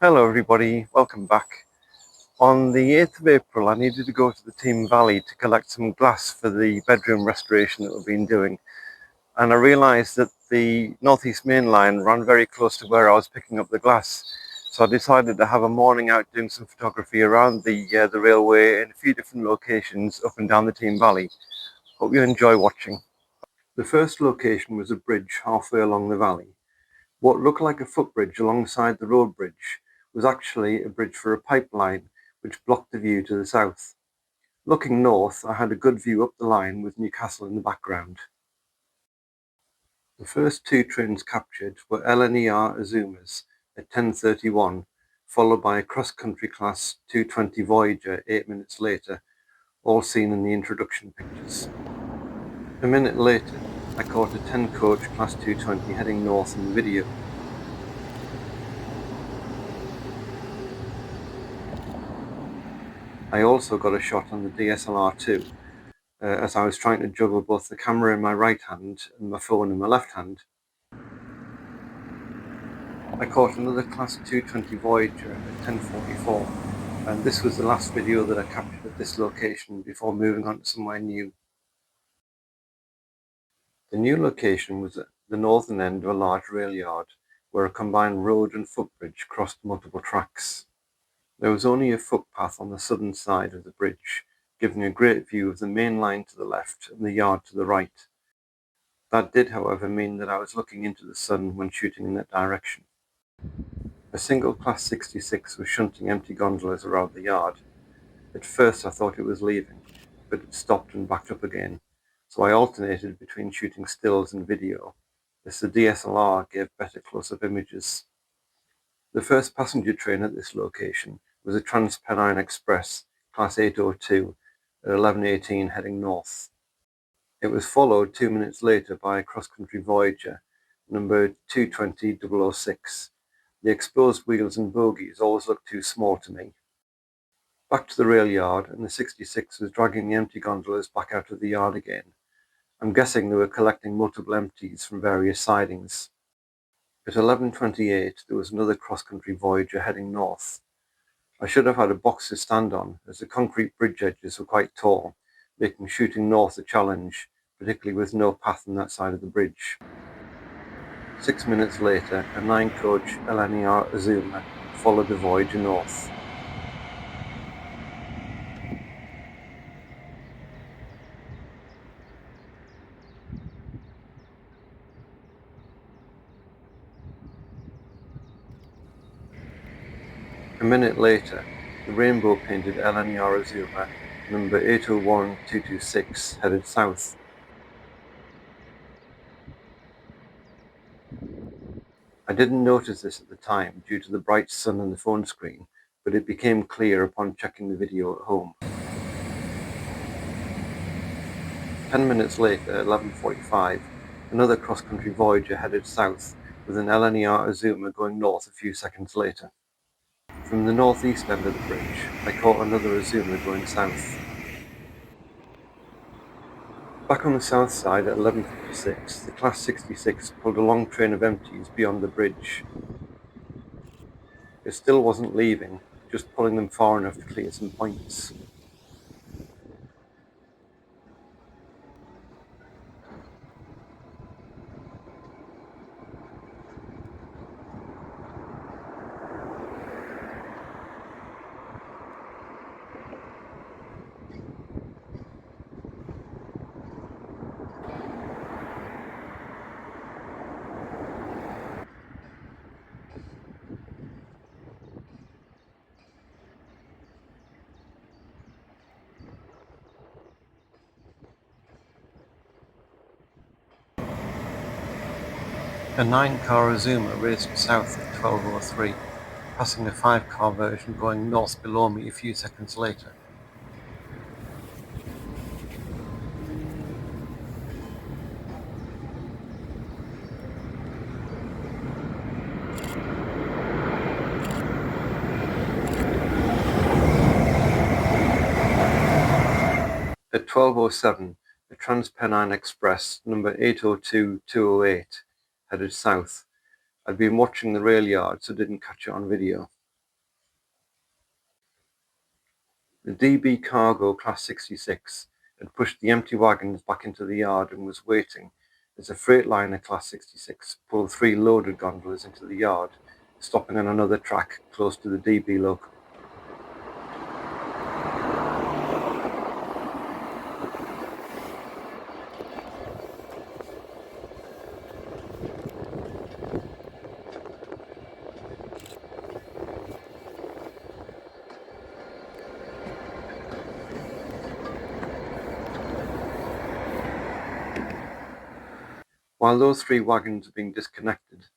Hello everybody, welcome back. On the 8th of April I needed to go to the Team Valley to collect some glass for the bedroom restoration that we've been doing, and I realised that the North East Main Line ran very close to where I was picking up the glass, so I decided to have a morning out doing some photography around the railway in a few different locations up and down the Team Valley. Hope you enjoy watching. The first location was a bridge halfway along the valley. What looked like a footbridge alongside the road bridge was actually a bridge for a pipeline which blocked the view to the south. Looking north, I had a good view up the line with Newcastle in the background. The first two trains captured were LNER Azumas at 10:31, followed by a cross-country class 220 Voyager 8 minutes later, all seen in the introduction pictures. A minute later, I caught a 10-coach class 220 heading north in the video. I also got a shot on the DSLR too, as I was trying to juggle both the camera in my right hand and my phone in my left hand. I caught another class 220 Voyager at 10:44, and this was the last video that I captured at this location before moving on to somewhere new. The new location was at the northern end of a large rail yard, where a combined road and footbridge crossed multiple tracks. There was only a footpath on the southern side of the bridge, giving a great view of the main line to the left and the yard to the right. That did, however, mean that I was looking into the sun when shooting in that direction. A single Class 66 was shunting empty gondolas around the yard. At first I thought it was leaving, but it stopped and backed up again, so I alternated between shooting stills and video, as the DSLR gave better close-up images. The first passenger train at this location was a Trans-Pennine Express, Class 802, at 11:18 heading north. It was followed 2 minutes later by a cross-country Voyager, number 220006. The exposed wheels and bogies always looked too small to me. Back to the rail yard, and the 66 was dragging the empty gondolas back out of the yard again. I'm guessing they were collecting multiple empties from various sidings. At 11:28 there was another cross-country Voyager heading north. I should have had a box to stand on, as the concrete bridge edges were quite tall, making shooting north a challenge, particularly with no path on that side of the bridge. 6 minutes later, a 9-coach LNER Azuma followed the Voyager north. A minute later, the rainbow-painted LNER Azuma, number 801226, headed south. I didn't notice this at the time due to the bright sun on the phone screen, but it became clear upon checking the video at home. 10 minutes later, at 11:45, another cross-country Voyager headed south, with an LNER Azuma going north a few seconds later. From the northeast end of the bridge, I caught another Azuma going south. Back on the south side at 11:56, the Class 66 pulled a long train of empties beyond the bridge. It still wasn't leaving, just pulling them far enough to clear some points. A 9-car Azuma raced south at 12:03, passing a 5-car version going north below me a few seconds later. At 12:07, a Trans-Pennine Express, number 802208, headed south. I'd been watching the rail yard, so didn't catch it on video. The DB cargo Class 66 had pushed the empty wagons back into the yard and was waiting as the Freightliner Class 66 pulled 3 loaded gondolas into the yard, stopping on another track close to the DB local. While those 3 wagons were being disconnected,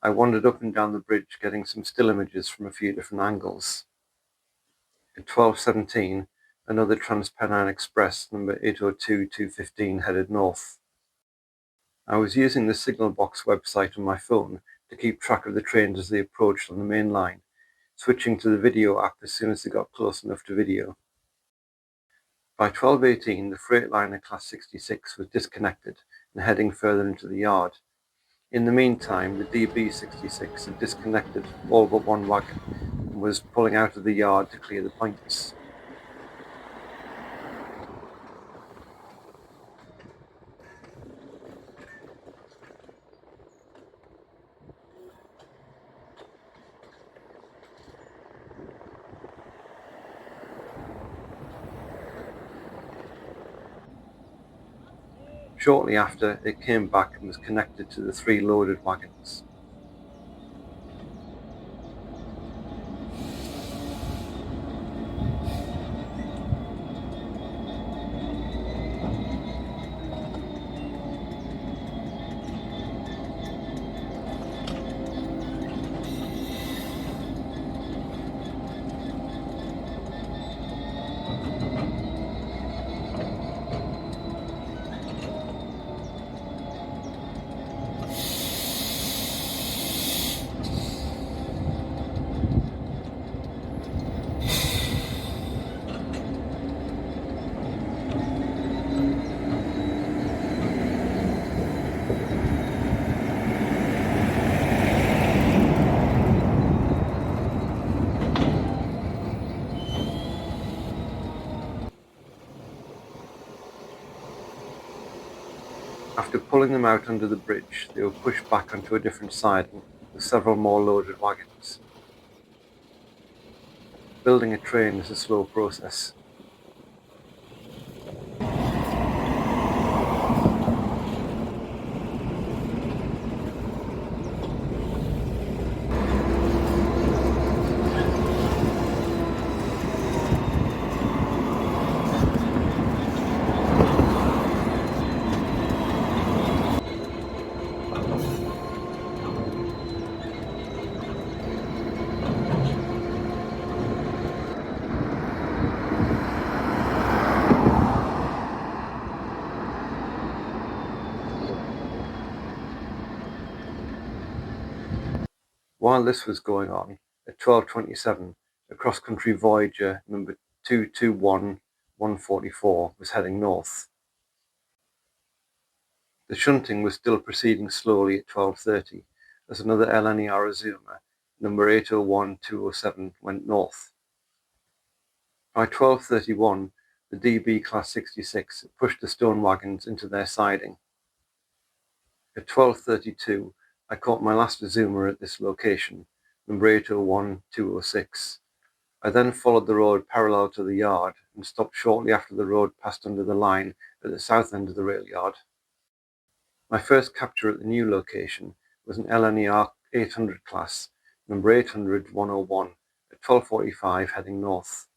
I wandered up and down the bridge getting some still images from a few different angles. At 12:17, another Trans-Pennine Express number 802-215 headed north. I was using the Signalbox website on my phone to keep track of the trains as they approached on the main line, switching to the video app as soon as they got close enough to video. By 12:18, the Freightliner Class 66 was disconnected and heading further into the yard. In the meantime, the DB66 had disconnected all but one wagon and was pulling out of the yard to clear the points. Shortly after, it came back and was connected to the 3 loaded wagons. After pulling them out under the bridge, they were pushed back onto a different siding with several more loaded wagons. Building a train is a slow process. While this was going on, at 12:27, a cross-country Voyager number 221144 was heading north. The shunting was still proceeding slowly at 12:30 as another LNER Azuma number 801207 went north. By 12:31, the DB Class 66 pushed the stone wagons into their siding. At 12:32, I caught my last Azuma at this location, number 801206. I then followed the road parallel to the yard and stopped shortly after the road passed under the line at the south end of the rail yard. My first capture at the new location was an LNER 800 class, number 800-101, at 12:45 heading north.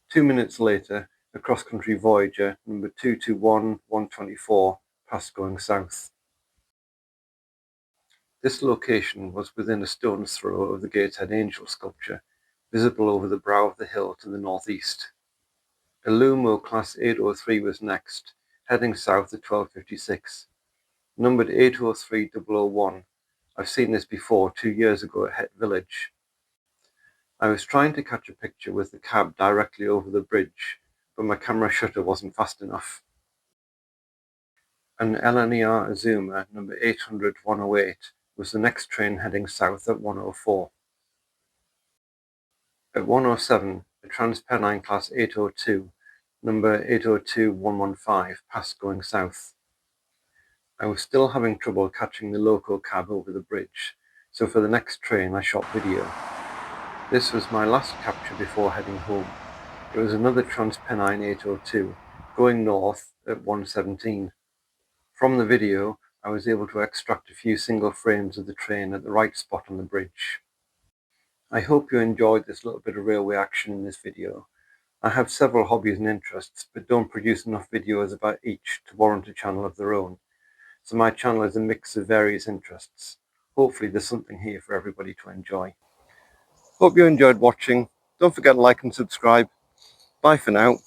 2 minutes later, a cross-country Voyager, number 221124, passed going south. This location was within a stone's throw of the Gateshead Angel sculpture, visible over the brow of the hill to the northeast. A Lumo Class 803 was next, heading south at 12:56. Numbered 803001. I've seen this before 2 years ago at Het Village. I was trying to catch a picture with the cab directly over the bridge, but my camera shutter wasn't fast enough. An LNER Azuma number 800-108 was the next train heading south at 1:04. At 1:07, a Trans-Pennine Class 802, number 802115, passed going south. I was still having trouble catching the local cab over the bridge, so for the next train I shot video. This was my last capture before heading home. It was another Trans-Pennine 802, going north at 1:17. From the video, I was able to extract a few single frames of the train at the right spot on the bridge. I hope you enjoyed this little bit of railway action in this video. I have several hobbies and interests, but don't produce enough videos about each to warrant a channel of their own. So my channel is a mix of various interests. Hopefully there's something here for everybody to enjoy. Hope you enjoyed watching. Don't forget to like and subscribe. Bye for now.